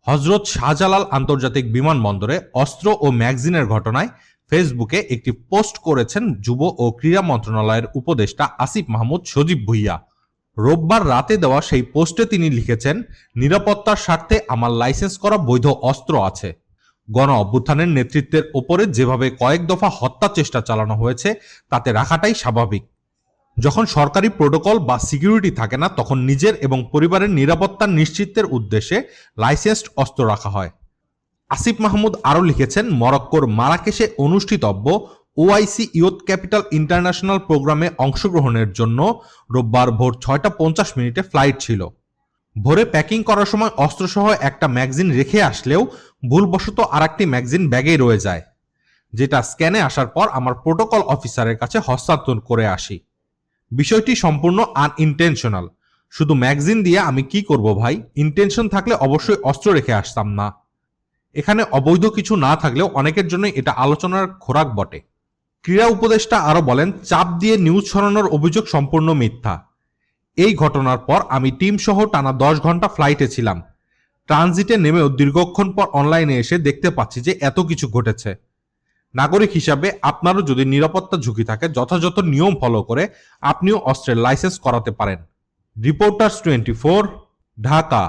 হযরত শাহজালাল আন্তর্জাতিক বিমানবন্দরে অস্ত্র ও ম্যাগাজিনের ঘটনায় ফেসবুকে একটি পোস্ট করেছেন যুব ও ক্রীড়া মন্ত্রণালয়ের উপদেষ্টা আসিফ মাহমুদ সজীব ভুঁইয়া। রোববার রাতে দেওয়া সেই পোস্টে তিনি লিখেছেন, নিরাপত্তার স্বার্থে আমার লাইসেন্স করা বৈধ অস্ত্র আছে। গণ অভ্যুত্থানের নেতৃত্বের ওপরে যেভাবে কয়েক দফা হত্যা চেষ্টা চালানো হয়েছে তাতে রাখাটাই স্বাভাবিক। যখন সরকারি প্রোটোকল বা সিকিউরিটি থাকে না তখন নিজের এবং পরিবারের নিরাপত্তা নিশ্চিতের উদ্দেশ্যে লাইসেন্সড অস্ত্র রাখা হয়। আসিফ মাহমুদ আরও লিখেছেন, মরক্কোর মারাকেশে অনুষ্ঠিতব্য ওআইসি ইয়ুথ ক্যাপিটাল ইন্টারন্যাশনাল প্রোগ্রামে অংশগ্রহণের জন্য রোববার ভোর ৬টা ৫০ ফ্লাইট ছিল। ভোরে প্যাকিং করার সময় অস্ত্রসহ একটা ম্যাগাজিন রেখে আসলেও ভুলবশত আরেকটি ম্যাগাজিন ব্যাগেই রয়ে যায়, যেটা স্ক্যানে আসার পর আমার প্রোটোকল অফিসারের কাছে হস্তান্তর করে আসি। বিষয়টি সম্পূর্ণ আনইনটেনশনাল। শুধু ম্যাগাজিন দিয়ে আমি কি করব ভাই? ইন্টেনশন থাকলে অবশ্যই অস্ত্র রেখে আসতাম না। এখানে অবৈধ কিছু না থাকলেও অনেকের জন্য এটা আলোচনার খোরাক বটে। ক্রীড়া উপদেষ্টা আরও বলেন, চাপ দিয়ে নিউজ ছড়ানোর অভিযোগ সম্পূর্ণ মিথ্যা। এই ঘটনার পর আমি টিম সহ টানা 10 ঘন্টা ফ্লাইটে ছিলাম। ট্রানজিটে নেমেও দীর্ঘক্ষণ পর অনলাইনে এসে দেখতে পাচ্ছি যে এত কিছু ঘটেছে। নাগরিক হিসাবে আপনারও যদি নিরাপত্তা ঝুঁকি থাকে, যথাযথ নিয়ম ফলো করে আপনিও অস্ত্রের লাইসেন্স করাতে পারেন। রিপোর্টার্স 24, ঢাকা।